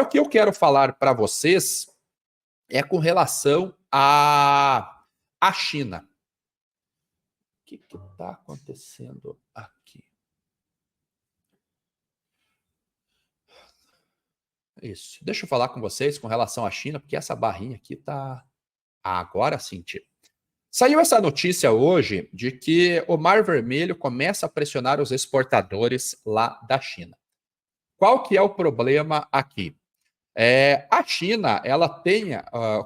O que eu quero falar para vocês é com relação à China. O que está acontecendo aqui? Isso. Deixa eu falar com vocês com relação à China, porque essa barrinha aqui tá... Agora sim, tio. Saiu essa notícia hoje de que o Mar Vermelho começa a pressionar os exportadores lá da China. Qual que é o problema aqui? A China, ela tem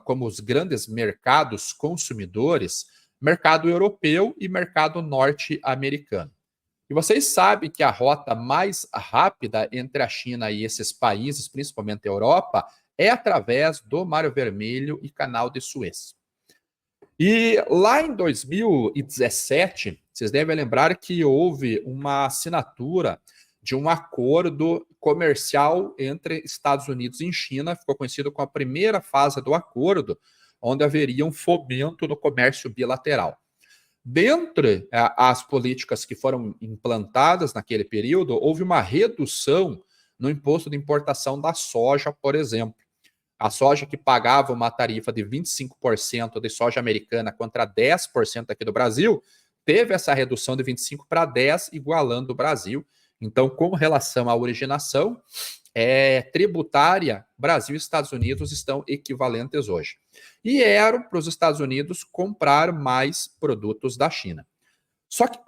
como os grandes mercados consumidores, mercado europeu e mercado norte-americano. E vocês sabem que a rota mais rápida entre a China e esses países, principalmente a Europa, é através do Mar Vermelho e Canal de Suez. E lá em 2017, vocês devem lembrar que houve uma assinatura de um acordo comercial entre Estados Unidos e China, ficou conhecido como a primeira fase do acordo, onde haveria um fomento no comércio bilateral. Dentre as políticas que foram implantadas naquele período, houve uma redução no imposto de importação da soja, por exemplo. A soja que pagava uma tarifa de 25% de soja americana contra 10% aqui do Brasil, teve essa redução de 25% para 10%, igualando o Brasil. Então, com relação à originação tributária, Brasil e Estados Unidos estão equivalentes hoje. E era para os Estados Unidos comprar mais produtos da China. Só que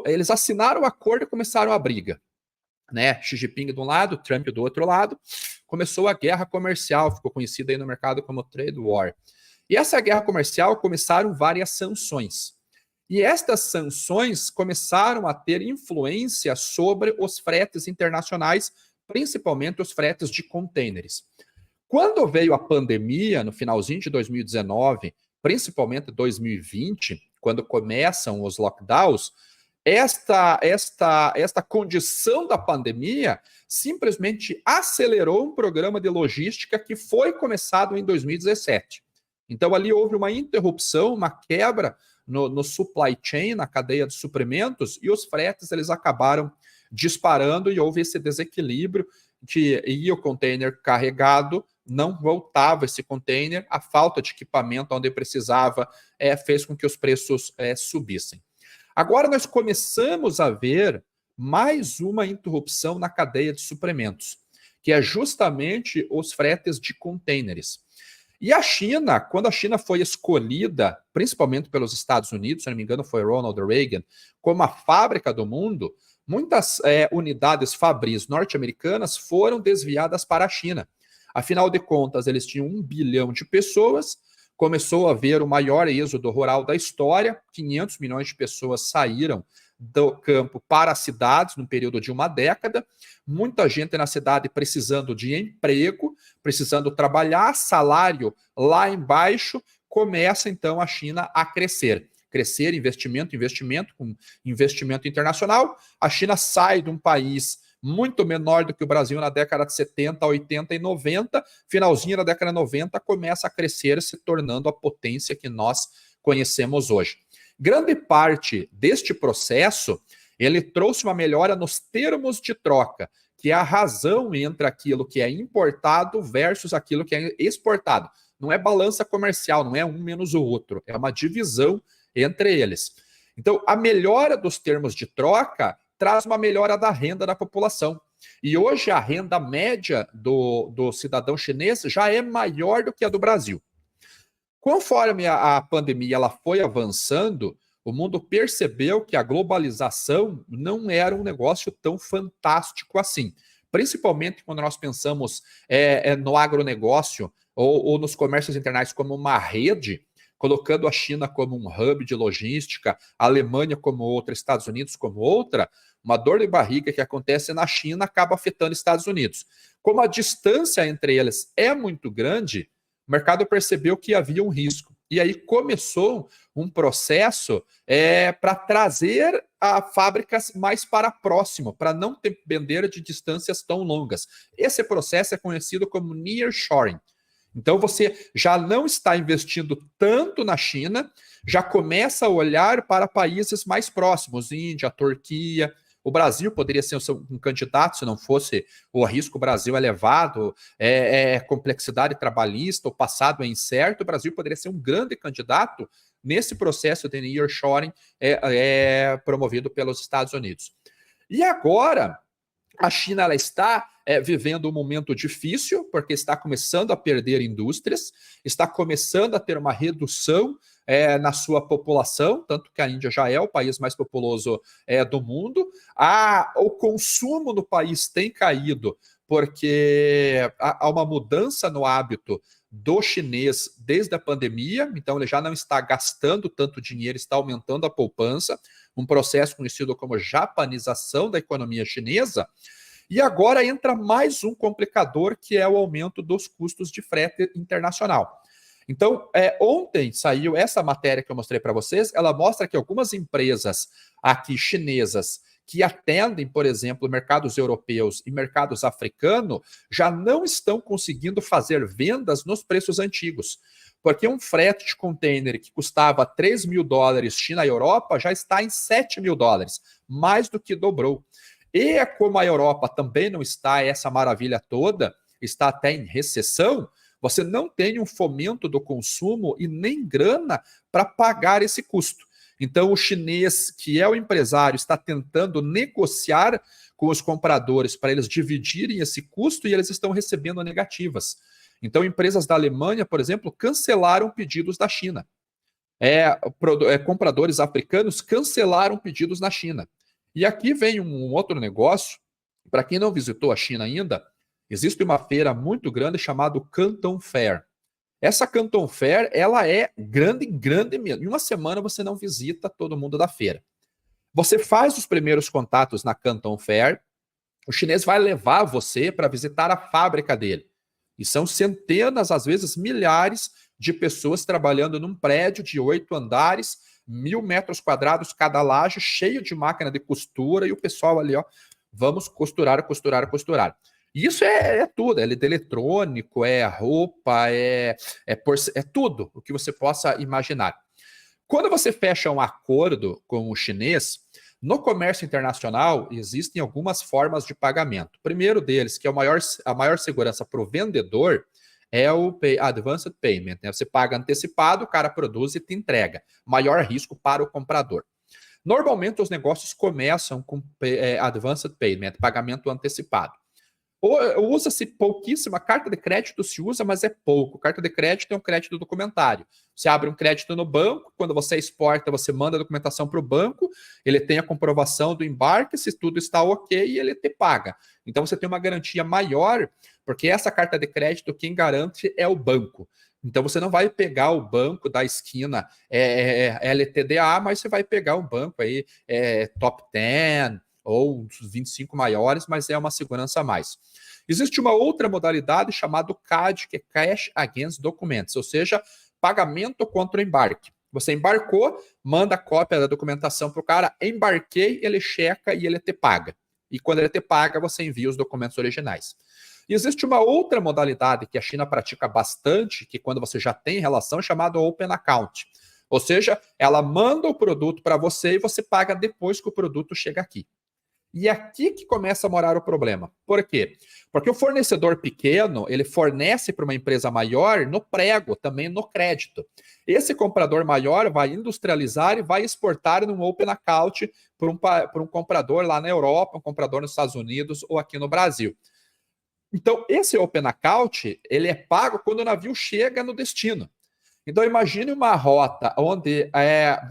eles assinaram o acordo e começaram a briga. Né? Xi Jinping de um lado, Trump do outro lado, começou a guerra comercial, ficou conhecida aí no mercado como Trade War. E essa guerra comercial começaram várias sanções. E estas sanções começaram a ter influência sobre os fretes internacionais, principalmente os fretes de contêineres. Quando veio a pandemia, no finalzinho de 2019, principalmente 2020, quando começam os lockdowns, esta condição da pandemia simplesmente acelerou um programa de logística que foi começado em 2017. Então, ali houve uma interrupção, uma quebra no supply chain, na cadeia de suprimentos, e os fretes eles acabaram disparando e houve esse desequilíbrio que ia o container carregado, não voltava esse container, a falta de equipamento onde precisava fez com que os preços subissem. Agora nós começamos a ver mais uma interrupção na cadeia de suprimentos, que é justamente os fretes de contêineres. E a China, quando a China foi escolhida, principalmente pelos Estados Unidos, se não me engano foi Ronald Reagan, como a fábrica do mundo, muitas unidades fabris norte-americanas foram desviadas para a China. Afinal de contas, eles tinham 1 bilhão de pessoas, começou a haver o maior êxodo rural da história, 500 milhões de pessoas saíram do campo para as cidades no período de uma década, muita gente na cidade precisando de emprego, precisando trabalhar, salário lá embaixo, começa então a China a crescer, investimento com investimento internacional, a China sai de um país muito menor do que o Brasil na década de 70, 80 e 90, finalzinho da década de 90 começa a crescer, se tornando a potência que nós conhecemos hoje. Grande parte deste processo, ele trouxe uma melhora nos termos de troca, que é a razão entre aquilo que é importado versus aquilo que é exportado. Não é balança comercial, não é um menos o outro, é uma divisão entre eles. Então, a melhora dos termos de troca traz uma melhora da renda da população. E hoje a renda média do cidadão chinês já é maior do que a do Brasil. Conforme a pandemia ela foi avançando, o mundo percebeu que a globalização não era um negócio tão fantástico assim. Principalmente quando nós pensamos no agronegócio ou nos comércios internacionais como uma rede, colocando a China como um hub de logística, a Alemanha como outra, Estados Unidos como outra, uma dor de barriga que acontece na China acaba afetando Estados Unidos. Como a distância entre eles é muito grande, o mercado percebeu que havia um risco. E aí começou um processo para trazer fábricas mais para próximo, para não depender de distâncias tão longas. Esse processo é conhecido como nearshoring. Então você já não está investindo tanto na China, já começa a olhar para países mais próximos, Índia, Turquia, O Brasil poderia ser um candidato se não fosse o risco Brasil elevado, complexidade trabalhista, o passado é incerto, o Brasil poderia ser um grande candidato nesse processo de nearshoring promovido pelos Estados Unidos. E agora, a China ela está vivendo um momento difícil, porque está começando a perder indústrias, está começando a ter uma redução na sua população, tanto que a Índia já é o país mais populoso do mundo. O consumo no país tem caído, porque há uma mudança no hábito do chinês desde a pandemia, então ele já não está gastando tanto dinheiro, está aumentando a poupança, um processo conhecido como japanização da economia chinesa. E agora entra mais um complicador, que é o aumento dos custos de frete internacional. Então, ontem saiu essa matéria que eu mostrei para vocês, ela mostra que algumas empresas aqui chinesas que atendem, por exemplo, mercados europeus e mercados africanos, já não estão conseguindo fazer vendas nos preços antigos. Porque um frete de container que custava $3.000 China e Europa já está em $7.000, mais do que dobrou. E como a Europa também não está essa maravilha toda, está até em recessão, você não tem um fomento do consumo e nem grana para pagar esse custo. Então, o chinês, que é o empresário, está tentando negociar com os compradores para eles dividirem esse custo e eles estão recebendo negativas. Então, empresas da Alemanha, por exemplo, cancelaram pedidos da China. Compradores africanos cancelaram pedidos na China. E aqui vem um outro negócio. Para quem não visitou a China ainda, existe uma feira muito grande chamada Canton Fair. Essa Canton Fair, ela é grande mesmo. Em uma semana você não visita todo mundo da feira. Você faz os primeiros contatos na Canton Fair, o chinês vai levar você para visitar a fábrica dele. E são centenas, às vezes milhares de pessoas trabalhando num prédio de 8 andares, 1.000 metros quadrados cada laje, cheio de máquina de costura, e o pessoal ali, ó, vamos costurar. Isso é tudo, é eletrônico, é roupa, é tudo o que você possa imaginar. Quando você fecha um acordo com o chinês, no comércio internacional existem algumas formas de pagamento. O primeiro deles, que é a maior segurança para o vendedor, é o Advanced Payment. Né? Você paga antecipado, o cara produz e te entrega. Maior risco para o comprador. Normalmente os negócios começam com Advanced Payment, pagamento antecipado. Usa-se pouquíssima, carta de crédito se usa, mas é pouco. Carta de crédito é um crédito documentário. Você abre um crédito no banco, quando você exporta, você manda a documentação para o banco, ele tem a comprovação do embarque, se tudo está ok, e ele te paga. Então você tem uma garantia maior, porque essa carta de crédito, quem garante é o banco. Então você não vai pegar o banco da esquina LTDA, mas você vai pegar um banco aí top 10, ou os 25 maiores, mas é uma segurança a mais. Existe uma outra modalidade chamada CAD, que é Cash Against Documents, ou seja, pagamento contra o embarque. Você embarcou, manda a cópia da documentação para o cara, embarquei, ele checa e ele te paga. E quando ele te paga, você envia os documentos originais. E existe uma outra modalidade que a China pratica bastante, que quando você já tem relação, é chamada Open Account. Ou seja, ela manda o produto para você e você paga depois que o produto chega aqui. E aqui que começa a morar o problema. Por quê? Porque o fornecedor pequeno, ele fornece para uma empresa maior no prego, também no crédito. Esse comprador maior vai industrializar e vai exportar num open account para um comprador lá na Europa, um comprador nos Estados Unidos ou aqui no Brasil. Então, esse open account, ele é pago quando o navio chega no destino. Então, imagine uma rota onde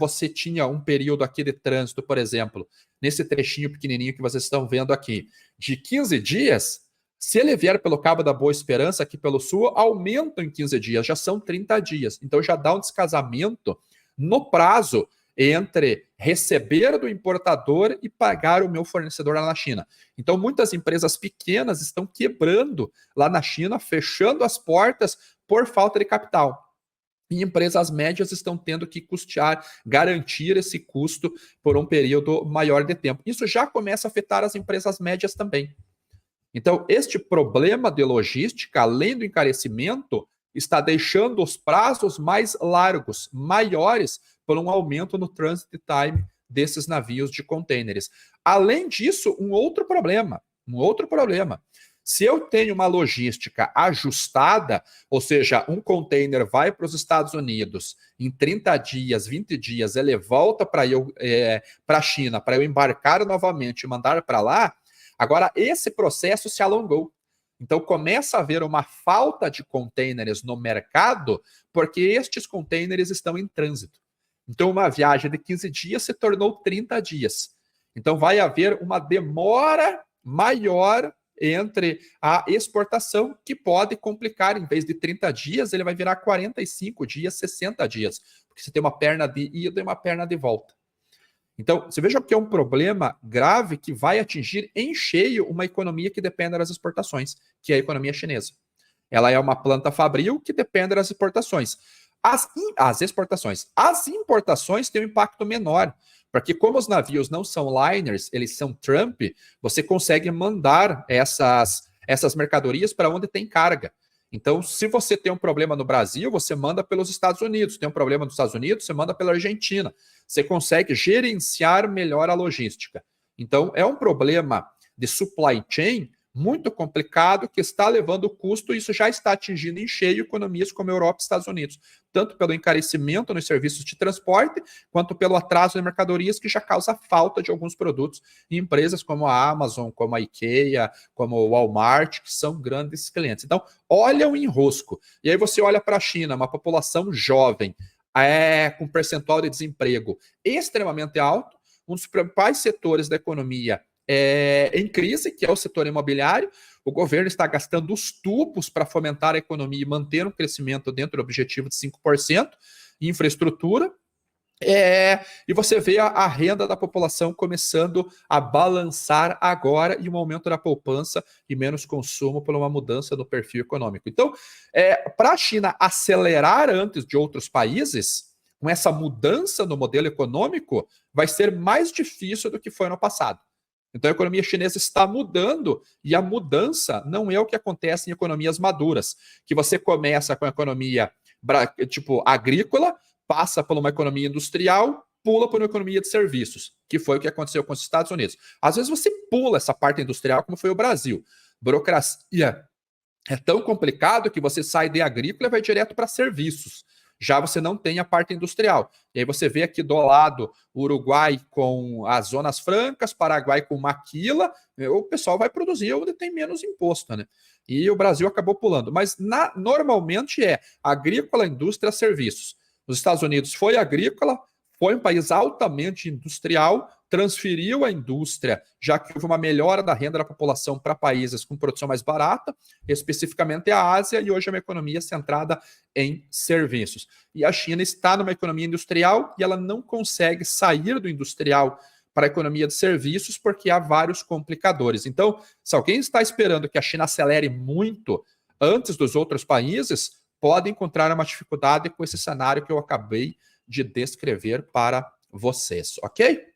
você tinha um período aqui de trânsito, por exemplo, nesse trechinho pequenininho que vocês estão vendo aqui, de 15 dias, se ele vier pelo Cabo da Boa Esperança, aqui pelo sul, aumenta em 15 dias, já são 30 dias. Então, já dá um descasamento no prazo entre receber do importador e pagar o meu fornecedor lá na China. Então, muitas empresas pequenas estão quebrando lá na China, fechando as portas por falta de capital. E empresas médias estão tendo que custear, garantir esse custo por um período maior de tempo. Isso já começa a afetar as empresas médias também. Então, este problema de logística, além do encarecimento, está deixando os prazos mais largos, maiores, por um aumento no transit time desses navios de contêineres. Além disso, um outro problema. Se eu tenho uma logística ajustada, ou seja, um container vai para os Estados Unidos em 30 dias, 20 dias, ele volta para a China, para eu embarcar novamente e mandar para lá, agora esse processo se alongou. Então começa a haver uma falta de containers no mercado, porque estes containers estão em trânsito. Então uma viagem de 15 dias se tornou 30 dias. Então vai haver uma demora maior entre a exportação, que pode complicar, em vez de 30 dias, ele vai virar 45 dias, 60 dias, porque você tem uma perna de ida e uma perna de volta. Então, você veja que é um problema grave que vai atingir em cheio uma economia que depende das exportações, que é a economia chinesa. Ela é uma planta fabril que depende das exportações. As exportações. As importações têm um impacto menor, porque como os navios não são liners, eles são Trump, você consegue mandar essas mercadorias para onde tem carga. Então, se você tem um problema no Brasil, você manda pelos Estados Unidos. Tem um problema nos Estados Unidos, você manda pela Argentina. Você consegue gerenciar melhor a logística. Então, é um problema de supply chain muito complicado que está levando custo e isso já está atingindo em cheio economias como a Europa e Estados Unidos, tanto pelo encarecimento nos serviços de transporte, quanto pelo atraso de mercadorias que já causa falta de alguns produtos em empresas como a Amazon, como a IKEA, como o Walmart, que são grandes clientes. Então, olha o enrosco. E aí você olha para a China, uma população jovem, com percentual de desemprego extremamente alto, um dos principais setores da economia em crise, que é o setor imobiliário. O governo está gastando os tubos para fomentar a economia e manter um crescimento dentro do objetivo de 5%, infraestrutura, e você vê a renda da população começando a balançar agora e um aumento da poupança e menos consumo por uma mudança no perfil econômico. Então, para a China acelerar antes de outros países, com essa mudança no modelo econômico, vai ser mais difícil do que foi no passado. Então a economia chinesa está mudando e a mudança não é o que acontece em economias maduras, que você começa com a economia tipo agrícola, passa por uma economia industrial, pula por uma economia de serviços, que foi o que aconteceu com os Estados Unidos. Às vezes você pula essa parte industrial como foi o Brasil. Burocracia é tão complicado que você sai de agrícola e vai direto para serviços. Já você não tem a parte industrial. E aí você vê aqui do lado Uruguai com as zonas francas, Paraguai com maquila, o pessoal vai produzir onde tem menos imposto, né? E o Brasil acabou pulando. Mas normalmente é agrícola, indústria, serviços. Os Estados Unidos foi agrícola, foi um país altamente industrial, transferiu a indústria, já que houve uma melhora da renda da população para países com produção mais barata, especificamente a Ásia, e hoje é uma economia centrada em serviços. E a China está numa economia industrial e ela não consegue sair do industrial para a economia de serviços porque há vários complicadores. Então, se alguém está esperando que a China acelere muito antes dos outros países, pode encontrar uma dificuldade com esse cenário que eu acabei de descrever para vocês, ok?